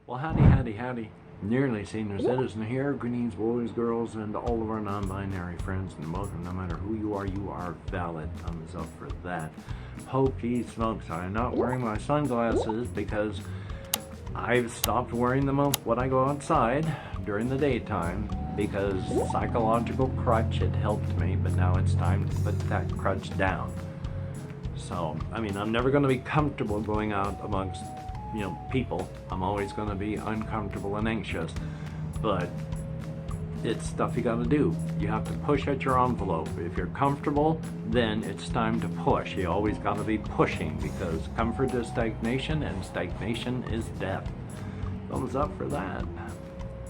Well, howdy, howdy, howdy. Nearly senior citizen here. Greetings, boys, girls, and all of our non-binary friends. And welcome, no matter who you are valid. Thumbs up for that. Hokey smokes. I'm not wearing my sunglasses because I've stopped wearing them when I go outside during the daytime because psychological crutch, it helped me, but now it's time to put that crutch down. So, I mean, I'm never going to be comfortable going out amongst people. I'm always going to be uncomfortable and anxious, but it's stuff you got to do. You have to push at your envelope. If you're comfortable, then it's time to push. You always got to be pushing because comfort is stagnation and stagnation is death. Thumbs up for that.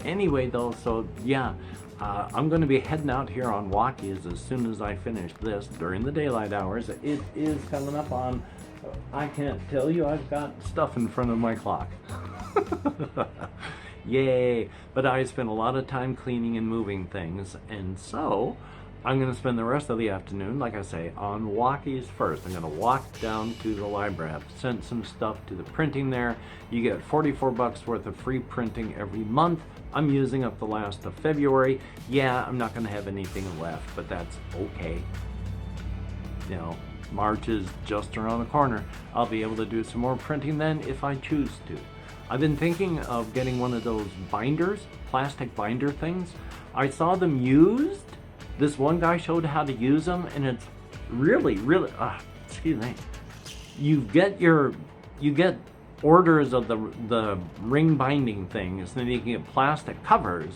Anyway, though, so yeah, I'm going to be heading out here on walkies as soon as I finish this during the daylight hours. It is coming up on, I can't tell you, I've got stuff in front of my clock. Yay! But I spent a lot of time cleaning and moving things, and so I'm going to spend the rest of the afternoon, like I say, on walkies first. I'm going to walk down to the library. I've sent some stuff to the printing there. You get 44 bucks worth of free printing every month. I'm using up the last of February. Yeah, I'm not going to have anything left, but that's okay. You know, March is just around the corner. I'll be able to do some more printing then if I choose to. I've been thinking of getting one of those binders, plastic binder things. I saw them used. This one guy showed how to use them, and it's really, excuse me. You get orders of the ring binding things, then you can get plastic covers,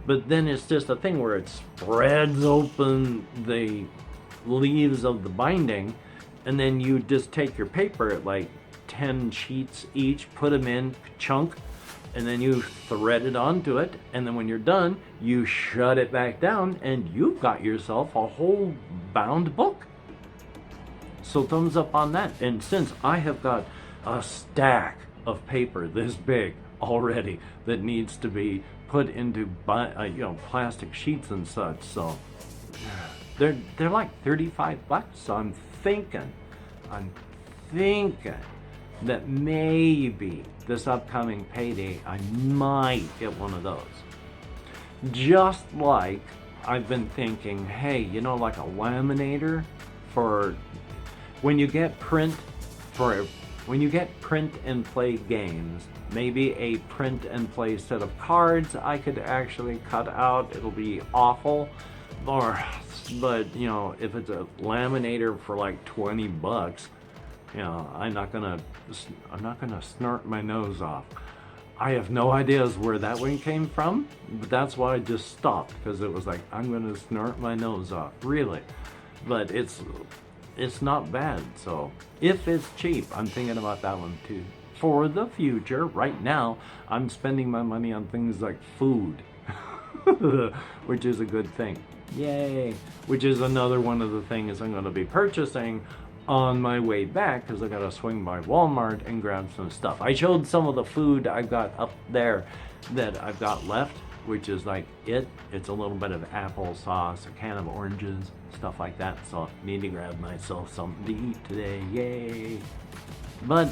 but then it's just a thing where it spreads open the leaves of the binding, and then you just take your paper, like 10 sheets each, put them in chunk, and then you thread it onto it, and then when you're done, you shut it back down, and you've got yourself a whole bound book. So thumbs up on that. And since I have got a stack of paper this big already that needs to be put into plastic sheets and such, so they're like 35 bucks. So I'm thinking that maybe this upcoming payday I might get one of those. Just like I've been thinking, hey, like a laminator for when you get print and play games, maybe a print and play set of cards I could actually cut out. It'll be awful. But if it's a laminator for like 20 bucks, I'm not gonna snort my nose off. I have no ideas where that one came from, but that's why I just stopped, because it was like, I'm gonna snort my nose off, really. But it's not bad. So if it's cheap, I'm thinking about that one too. For the future, right now, I'm spending my money on things like food, which is a good thing. Yay! Which is another one of the things I'm going to be purchasing on my way back, because I got to swing by Walmart and grab some stuff. I showed some of the food I've got up there that I've got left, which is like it's a little bit of applesauce, a can of oranges, stuff like that. So I need to grab myself something to eat today. Yay! But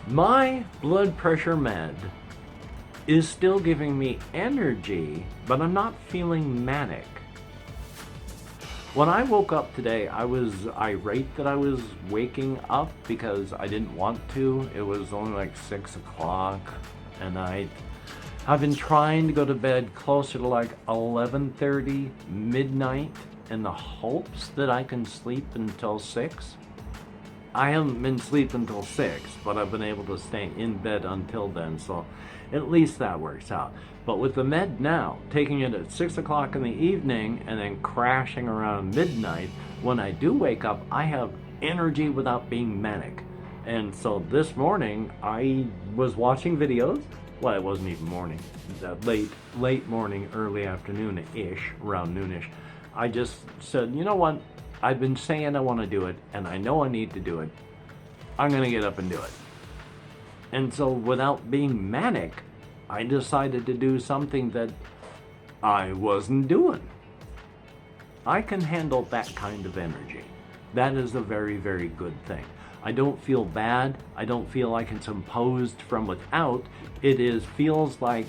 my blood pressure med is still giving me energy, but I'm not feeling manic. When I woke up today, I was irate that I was waking up because I didn't want to. It was only like 6 o'clock at night. I've been trying to go to bed closer to like 11:30, midnight, in the hopes that I can sleep until 6. I haven't been sleeping until 6, but I've been able to stay in bed until then, so at least that works out. But with the med now, taking it at 6 o'clock in the evening and then crashing around midnight, when I do wake up, I have energy without being manic. And so this morning, I was watching videos. Well, it wasn't even morning. Late morning, early afternoon-ish, around noonish. I just said, you know what? I've been saying I want to do it, and I know I need to do it. I'm going to get up and do it. And so without being manic, I decided to do something that I wasn't doing. I can handle that kind of energy. That is a very, very good thing. I don't feel bad. I don't feel like it's imposed from without. Feels like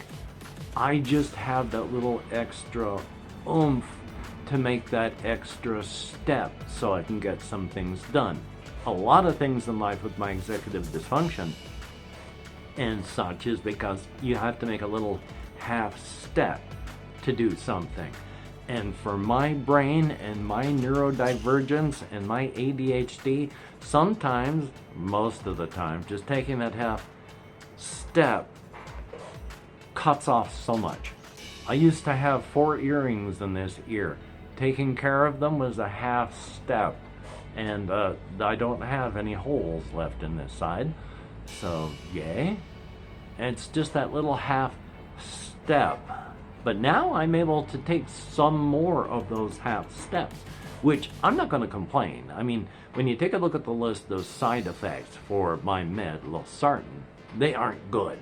I just have that little extra oomph to make that extra step so I can get some things done. A lot of things in life with my executive dysfunction and such is because you have to make a little half step to do something. And for my brain and my neurodivergence and my ADHD, sometimes, most of the time, just taking that half step cuts off so much. I used to have 4 earrings in this ear. Taking care of them was a half step. And I don't have any holes left in this side. So, yay. And it's just that little half step. But now I'm able to take some more of those half steps, which I'm not going to complain. I mean, when you take a look at the list of side effects for my med, losartan, they aren't good.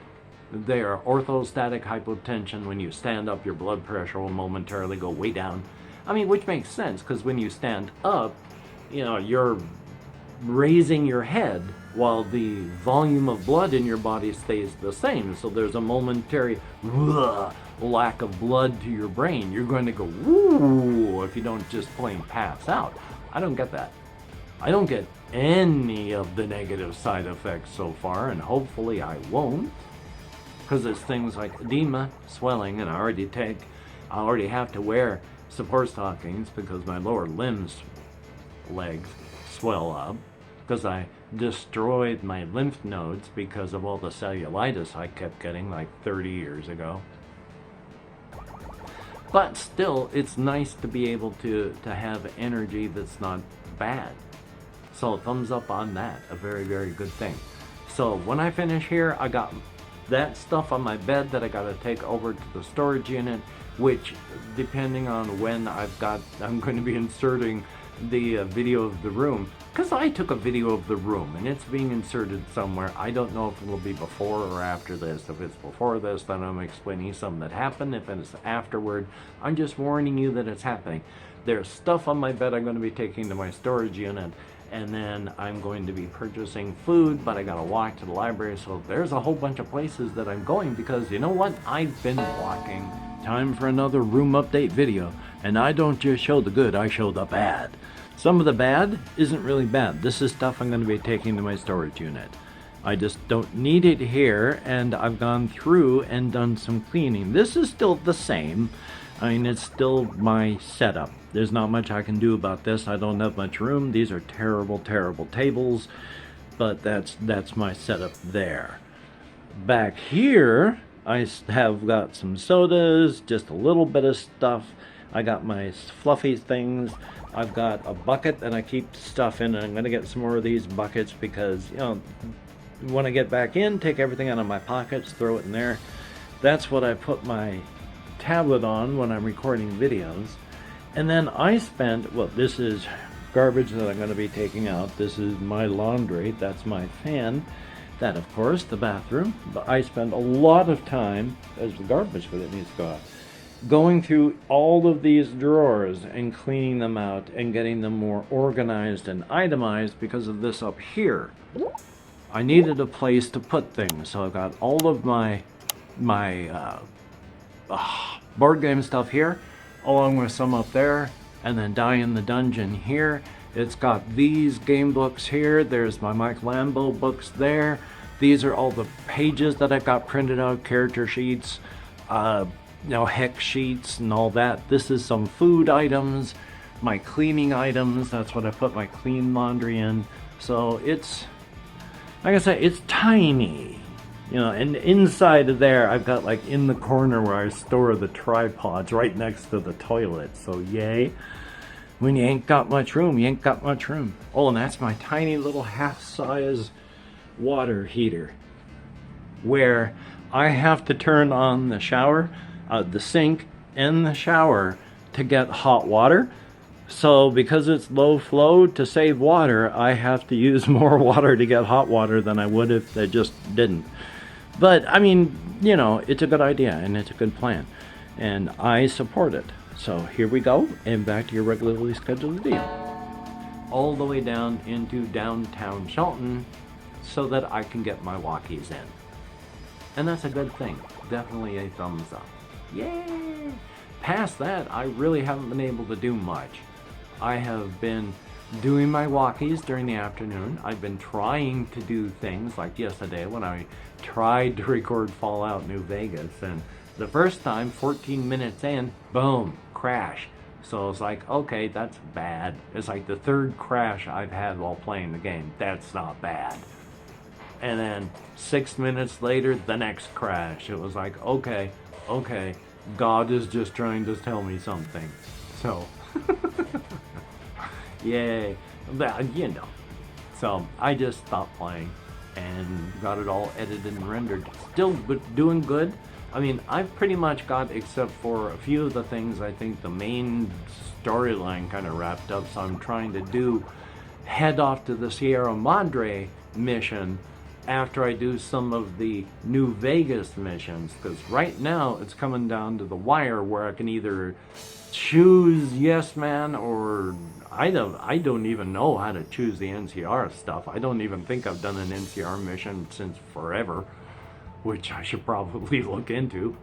They are orthostatic hypotension. When you stand up, your blood pressure will momentarily go way down. I mean, which makes sense, because when you stand up, you know, you're raising your head while the volume of blood in your body stays the same. So there's a momentary lack of blood to your brain. You're going to go woo if you don't just plain pass out. I don't get that. I don't get any of the negative side effects so far, and hopefully I won't, because it's things like edema, swelling, and I already have to wear support stockings because my lower legs swell up, because I destroyed my lymph nodes because of all the cellulitis I kept getting like 30 years ago. But still, it's nice to be able to have energy that's not bad. So thumbs up on that, a very, very good thing. So when I finish here, I got that stuff on my bed that I got to take over to the storage unit, which, depending on when I'm going to be inserting the video of the room, because I took a video of the room and it's being inserted somewhere. I don't know if it'll be before or after this. If it's before this, then I'm explaining something that happened. If it's afterward, I'm just warning you that it's happening. There's stuff on my bed I'm going to be taking to my storage unit, and then I'm going to be purchasing food, but I gotta walk to the library. So there's a whole bunch of places that I'm going, because you know what? I've been walking. Time for another room update video, and I don't just show the good, I show the bad. Some of the bad isn't really bad. This is stuff I'm going to be taking to my storage unit. I just don't need it here, and I've gone through and done some cleaning. This is still the same. I mean, it's still my setup. There's not much I can do about this. I don't have much room. These are terrible, terrible tables, but that's my setup there. Back here, I have got some sodas, just a little bit of stuff. I got my fluffy things. I've got a bucket that I keep stuff in, and I'm going to get some more of these buckets because, you know, when I get back in, take everything out of my pockets, throw it in there. That's what I put my tablet on when I'm recording videos. And then I spent, well, this is garbage that I'm going to be taking out. This is my laundry. That's my fan. That, of course, the bathroom. But I spend a lot of time, as the garbage for it needs to go out, going through all of these drawers and cleaning them out and getting them more organized and itemized because of this up here. I needed a place to put things, so I've got all of my board game stuff here, along with some up there, and then Die in the Dungeon here. It's got these game books here. There's my Mike Lambo books there. These are all the pages that I've got printed out, character sheets, you know, hex sheets and all that. This is some food items, my cleaning items. That's what I put my clean laundry in. So it's, like I said, it's tiny, you know, and inside of there, I've got, like, in the corner where I store the tripods right next to the toilet. So yay. When you ain't got much room, you ain't got much room. Oh, and that's my tiny little half-size water heater, where I have to turn on the shower, the sink and the shower to get hot water. So because it's low flow, to save water, I have to use more water to get hot water than I would if I just didn't. But I mean, you know, it's a good idea and it's a good plan, and I support it. So here we go, and back to your regularly scheduled video. all the way down into downtown Shelton so that I can get my walkies in. And that's a good thing. Definitely a thumbs up. Yay! Past that, I really haven't been able to do much. I have been doing my walkies during the afternoon. I've been trying to do things like yesterday when I tried to record Fallout New Vegas, and the first time, 14 minutes in, boom, crash. So it's like, okay, that's bad. It's like the third crash I've had while playing the game. That's not bad. And then 6 minutes later, the next crash. It was like, okay, God is just trying to tell me something. So, yay. But, you know. So, I just stopped playing and got it all edited and rendered. Still doing good. I mean, I've pretty much got, except for a few of the things, I think the main storyline kind of wrapped up. So I'm trying to head off to the Sierra Madre mission after I do some of the New Vegas missions, because right now it's coming down to the wire where I can either choose Yes Man, or I don't even know how to choose the NCR stuff. I don't even think I've done an NCR mission since forever, which I should probably look into.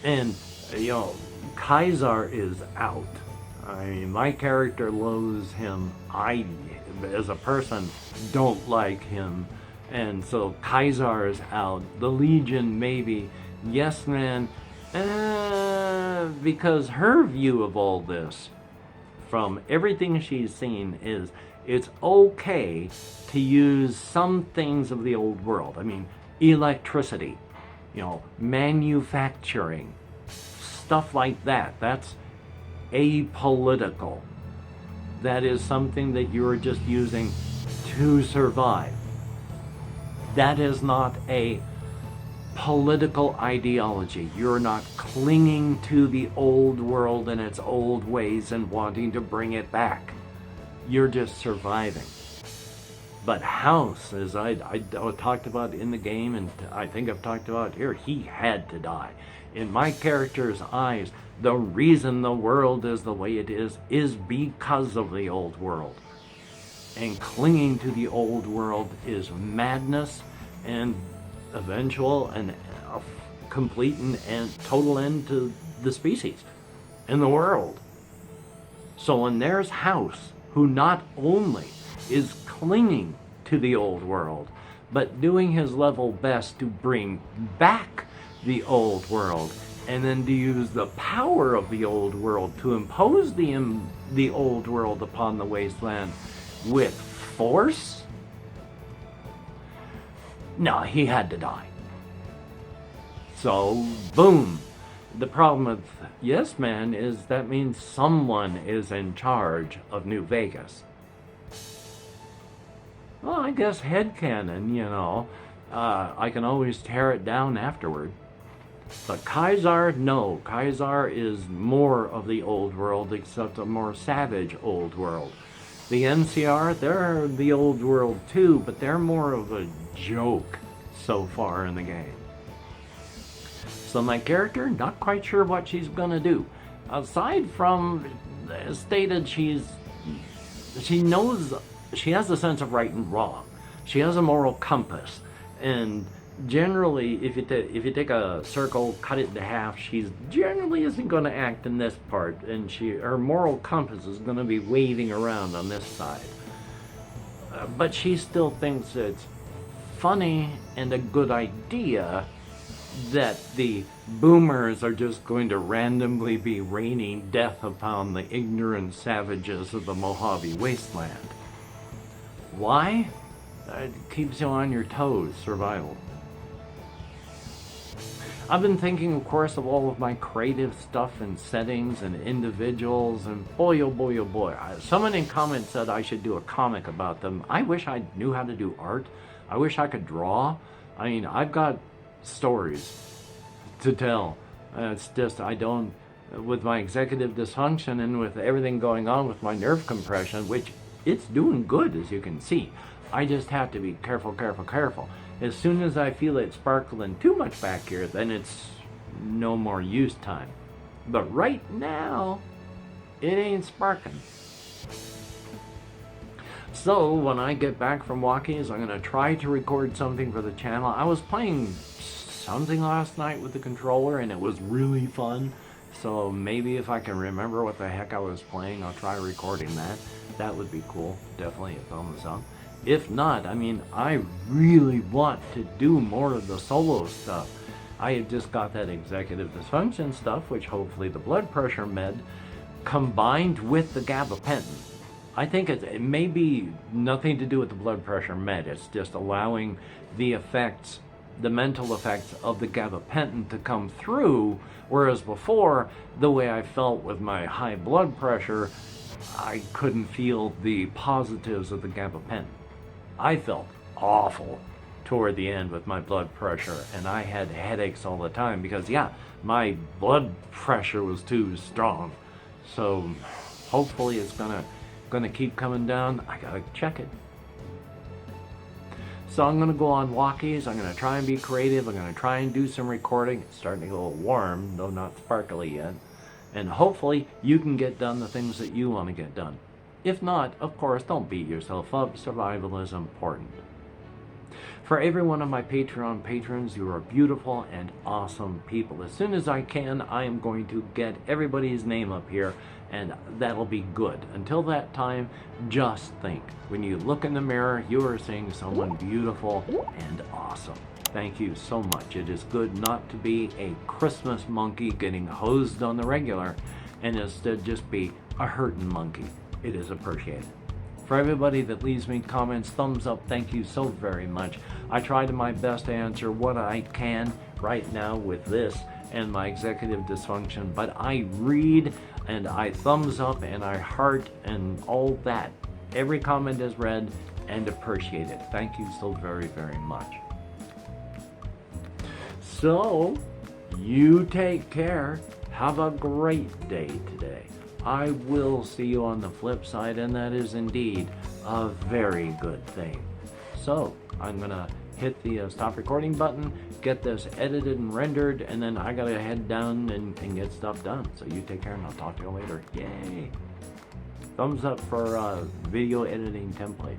And, you know, Kaiser is out. I mean, my character loathes him. I, as a person, don't like him. And so Kaiser is out. The Legion, maybe. Yes Man, because her view of all this, from everything she's seen, is it's okay to use some things of the old world. I mean, electricity, you know, manufacturing, stuff like that. That's apolitical. That is something that you're just using to survive. That is not a political ideology. You're not clinging to the old world and its old ways and wanting to bring it back. You're just surviving. But House, as I talked about in the game, and I think I've talked about here, he had to die. In my character's eyes, the reason the world is the way it is because of the old world. And clinging to the old world is madness and eventual and a complete and total end to the species and the world. So when there's House, who not only is clinging to the old world, but doing his level best to bring back the old world, and then to use the power of the old world to impose the old world upon the wasteland with force? No, he had to die. So, boom. The problem with Yes Man is that means someone is in charge of New Vegas. Well, I guess headcanon, you know. I can always tear it down afterward. But Kaiser, no. Kaiser is more of the old world, except a more savage old world. The NCR, they're the old world too, but they're more of a joke so far in the game. So my character, not quite sure what she's gonna do. Aside from stated she knows, she has a sense of right and wrong. She has a moral compass, and generally, if you take a circle, cut it in half, she's generally isn't going to act in this part, and her moral compass is going to be waving around on this side. But she still thinks it's funny and a good idea that the boomers are just going to randomly be raining death upon the ignorant savages of the Mojave Wasteland. Why? It keeps you on your toes, survival. I've been thinking, of course, of all of my creative stuff and settings and individuals, and boy, oh boy, oh boy. Someone in comments said I should do a comic about them. I wish I knew how to do art. I wish I could draw. I mean, I've got stories to tell. It's just, I don't, with my executive dysfunction and with everything going on with my nerve compression, which it's doing good, as you can see. I just have to be careful. As soon as I feel it sparkling too much back here, then it's no more use time. But right now, it ain't sparking. So when I get back from Walkies, I'm going to try to record something for the channel. I was playing something last night with the controller and it was really fun. So maybe if I can remember what the heck I was playing, I'll try recording that. That would be cool. Definitely a thumbs up. If not, I mean, I really want to do more of the solo stuff. I had just got that executive dysfunction stuff, which hopefully the blood pressure med, combined with the gabapentin. I think it may be nothing to do with the blood pressure med. It's just allowing the effects, the mental effects of the gabapentin to come through, whereas before, the way I felt with my high blood pressure, I couldn't feel the positives of the gabapentin. I felt awful toward the end with my blood pressure, and I had headaches all the time because, yeah, my blood pressure was too strong. So hopefully it's gonna keep coming down. I gotta check it. So I'm gonna go on walkies. I'm gonna try and be creative. I'm gonna try and do some recording. It's starting to get a little warm, though not sparkly yet. And hopefully you can get done the things that you want to get done. If not, of course, don't beat yourself up. Survival is important. For every one of my Patreon patrons, you are beautiful and awesome people. As soon as I can, I am going to get everybody's name up here, and that'll be good. Until that time, just think. When you look in the mirror, you are seeing someone beautiful and awesome. Thank you so much. It is good not to be a Christmas monkey getting hosed on the regular, and instead just be a hurting monkey. It is appreciated. For everybody that leaves me comments, thumbs up, thank you so very much. I try to my best to answer what I can right now with this and my executive dysfunction, but I read and I thumbs up and I heart and all that. Every comment is read and appreciated. Thank you so very, very much. So, you take care. Have a great day today. I will see you on the flip side, and that is indeed a very good thing. So, I'm gonna hit the stop recording button, get this edited and rendered, and then I gotta head down and get stuff done. So you take care, and I'll talk to you later. Yay! Thumbs up for video editing templates.